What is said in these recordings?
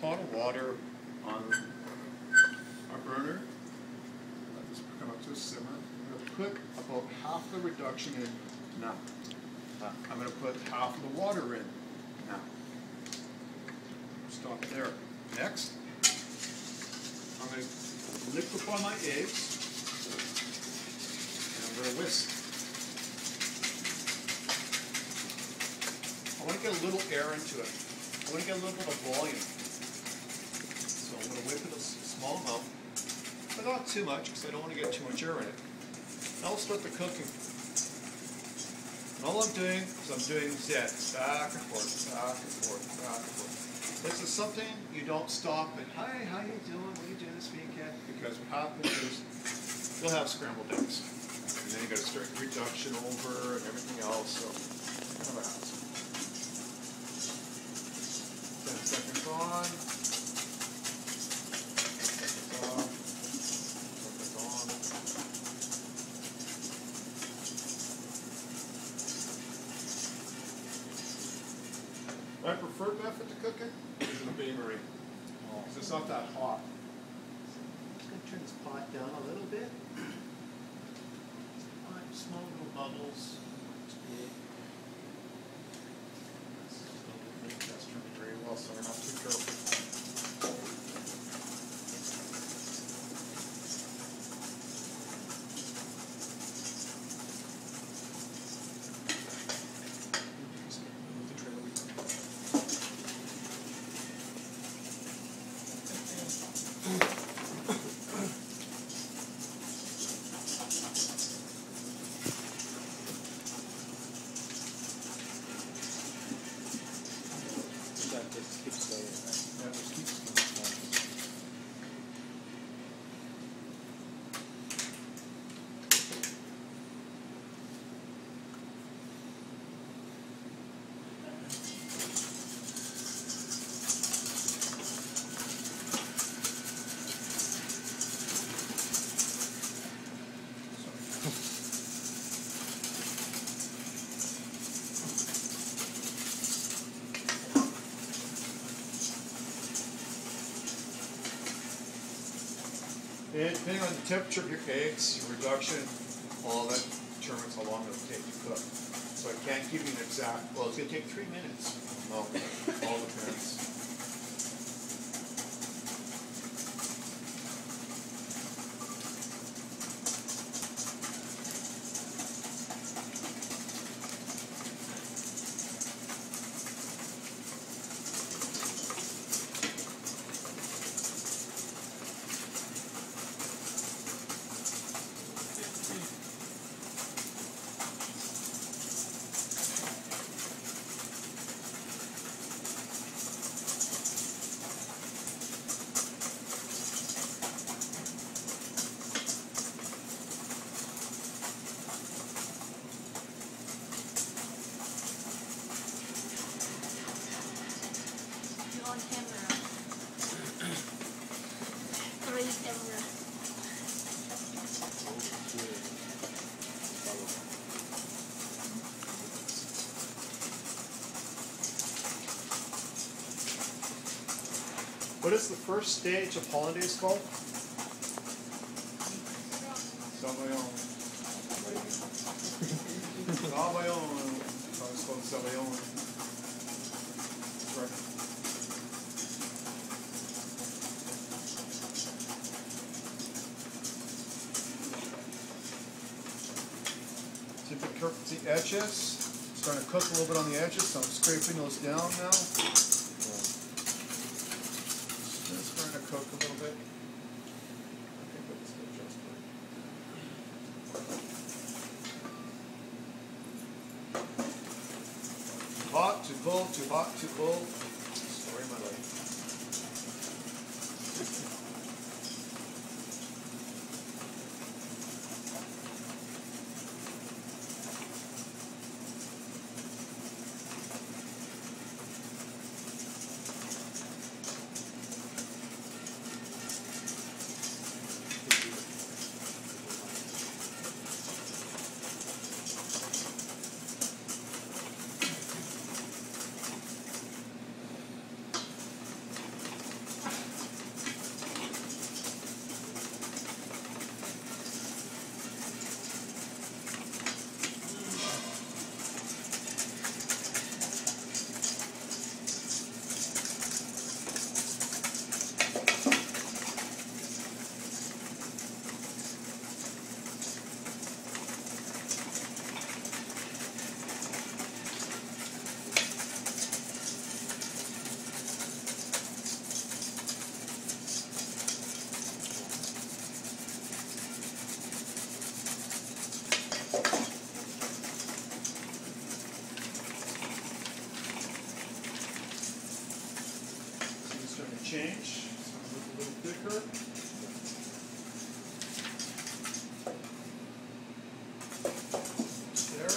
pot of water on our burner. Let this come up to a simmer. I'm going to put about half the reduction in now. I'm going to put half of the water in now. Stop there. Next, I'm going to liquefy my eggs, and I'm going to whisk. I want to get a little air into it. I want to get a little bit of volume. So I'm going to whip it a small amount, but not too much because I don't want to get too much air in it. Now I'll start the cooking. And all I'm doing is I'm doing zets, back and forth, back and forth, back and forth. This is something you don't stop and, hi, how you doing? What are you doing this weekend? Because what happens is you'll have scrambled eggs. And then you got to start reduction over and everything else. So kind of a hassle. 10 seconds on. 10 seconds off. 10 seconds on. My preferred method to cook it is in a bain-marie. Because it's not that hot. I'm going to turn this pot down a little bit. Small little bubbles. That's turning very well, so we're not too careful. And depending on the temperature of your eggs, your reduction, all that determines how long it'll take to cook. So I can't give you an exact, well, it's going to take 3 minutes. No, all depends. On camera. Three camera. What is the first stage of Hollandaise called? Sabayon. Sabayon. It's called Sabayon. Right. The edges, starting to cook a little bit on the edges, so I'm scraping those down now. Just starting to cook a little bit. I think that was just right. Too hot, too cold, too hot, too cold. Story of my life. change. So a little thicker. There.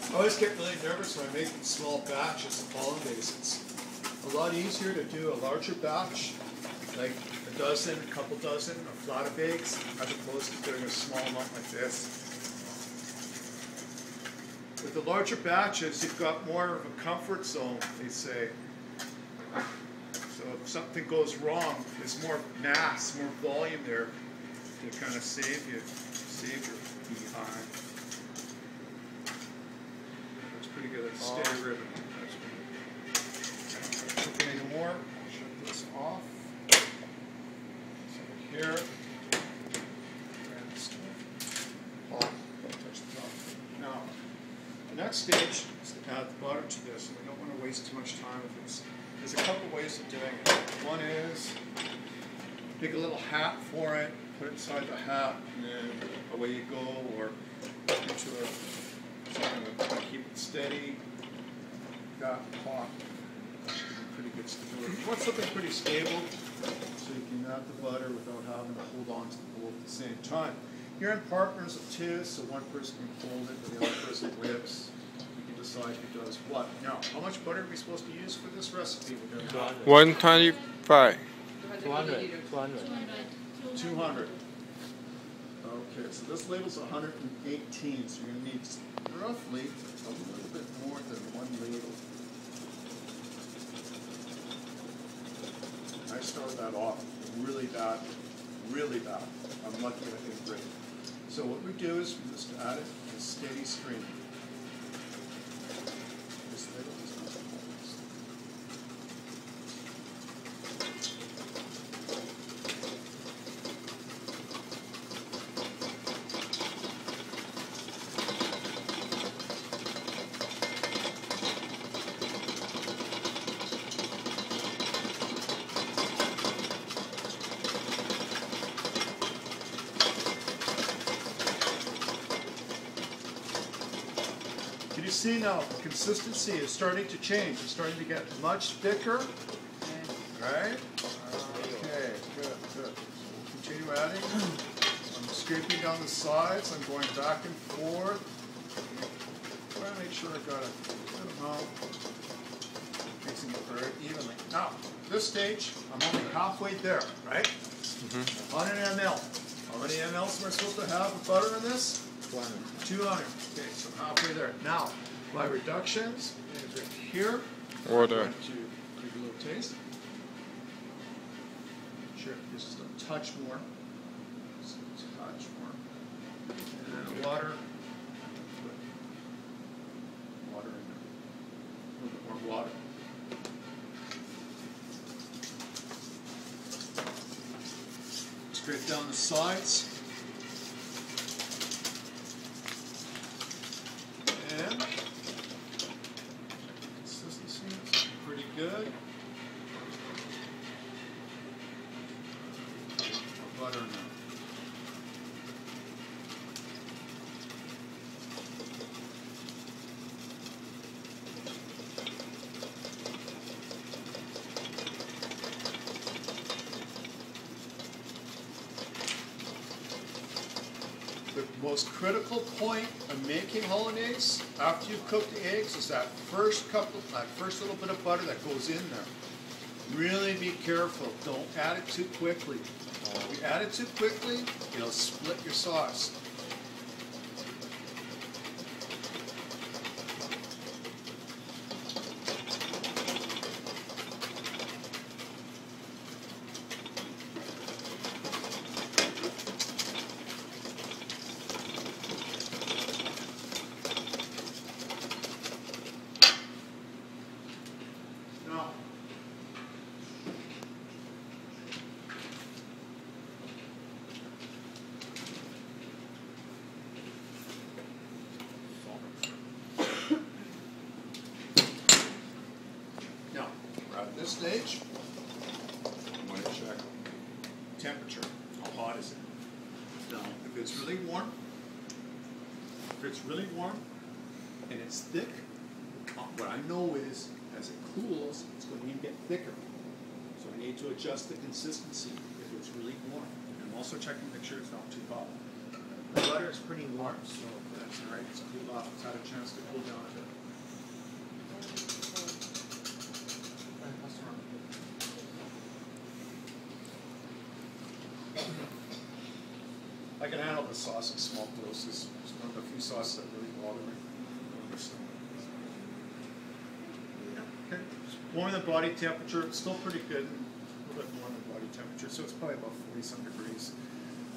I always get really nervous when I make small batches of hollandaise. It's a lot easier to do a larger batch, like a dozen, a couple dozen, a flat of eggs, as opposed to doing a small amount like this. With the larger batches, you've got more of a comfort zone, they say. So if something goes wrong, there's more mass, more volume there to kind of save your behind. Pretty good at steady ribbon. That's good. Any more? I'll shut this off. So here. Oh, don't touch the top. Now, the next stage is to add the butter to this, and we don't want to waste too much time with this. There's a couple ways of doing it. One is make a little hat for it, put it inside the hat, and then away you go, or into a something to kind of keep it steady. Got hot. Pretty good stability. You want something pretty stable so you can add the butter without having to hold on to the bowl at the same time. You're in partners of two, so one person can hold it and the other person whips. You can decide who does what. Now, how much butter are we supposed to use for this recipe? 125. 200. 200. Okay, so this label's 118, so you're going to need roughly a little bit more than one ladle. I started that off really bad, really bad. I'm lucky I did great. So what we do is we just add it in a steady stream. This ladle is not Can you see now, the consistency is starting to change. It's starting to get much thicker. Right? Okay, good, good. So we'll continue adding. I'm scraping down the sides. I'm going back and forth. Trying to make sure I've got a good amount. Mixing it very evenly. Now, at this stage, I'm only halfway there, right? 100 ml. How many mLs am I supposed to have of butter in this? 200. Okay, so I'm halfway there. Now, my reductions is right here. Order. I'm going to give you a little taste. Sure, just a touch more. Just a touch more. And then water. Water in there. A little bit more water. Scrape down the sides. And consistency is pretty good. Butter in there. The most critical point of making hollandaise after you've cooked the eggs is that first little bit of butter that goes in there. Really be careful. Don't add it too quickly. If you add it too quickly, it'll split your sauce. At this stage, I'm going to check temperature. How hot is it? Now, if it's really warm, and it's thick, what I know is as it cools, it's going to get thicker. So I need to adjust the consistency if it's really warm. And I'm also checking to make sure it's not too hot. The butter is pretty warm, so that's all right. It's cooled off. It's had a chance to cool down a bit. I can handle the sauce in small doses. It's one of the few sauces that really bother me. Okay. Warm the body temperature. It's still pretty good. A little bit more than body temperature, so it's probably about 40-some degrees.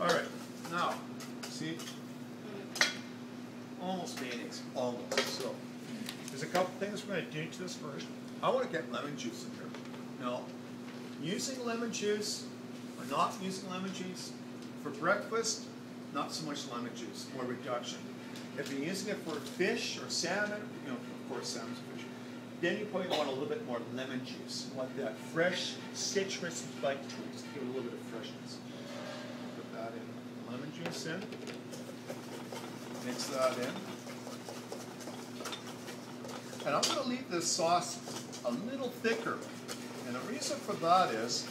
All right. Now, see, almost mayonnaise. Almost. So, there's a couple things we're going to do to this first. I want to get lemon juice in here. Now, using lemon juice or not using lemon juice for breakfast, not so much lemon juice, more reduction. If you're using it for fish or salmon, of course salmon's fish, then you probably want a little bit more lemon juice. You want that fresh, citrus bite to it to give it a little bit of freshness. Put that in. Lemon juice in. Mix that in. And I'm going to leave this sauce a little thicker. And the reason for that is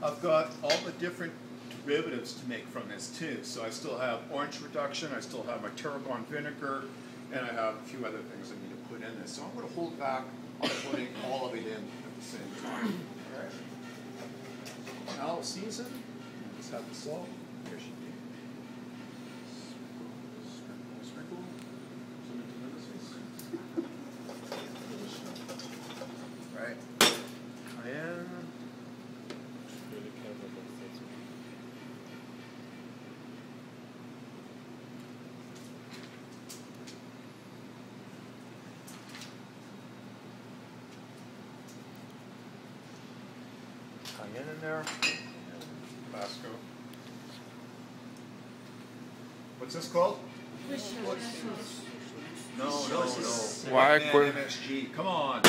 I've got all the different derivatives to make from this too. So I still have orange reduction, I still have my tarragon vinegar, and I have a few other things I need to put in this. So I'm going to hold back on putting all of it in at the same time. All right. Now I'll season. Just have the salt. Here should be. Sprinkle. Some into this. Right. Cayenne. Cayenne in there. Tabasco. What's this called? No. Why? MSG. Come on.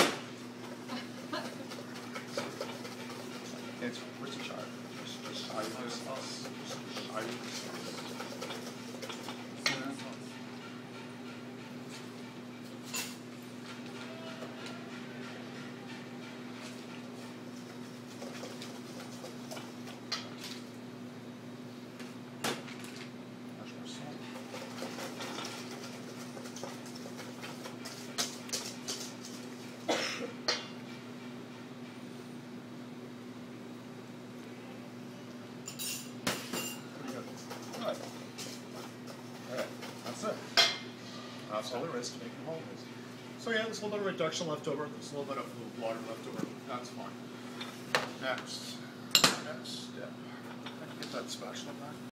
It's where's the chive? Just that's all there is to making hollandaise. So yeah, there's a little bit of reduction left over. There's a little bit of water left over. That's fine. Next step. I can get that spatula back.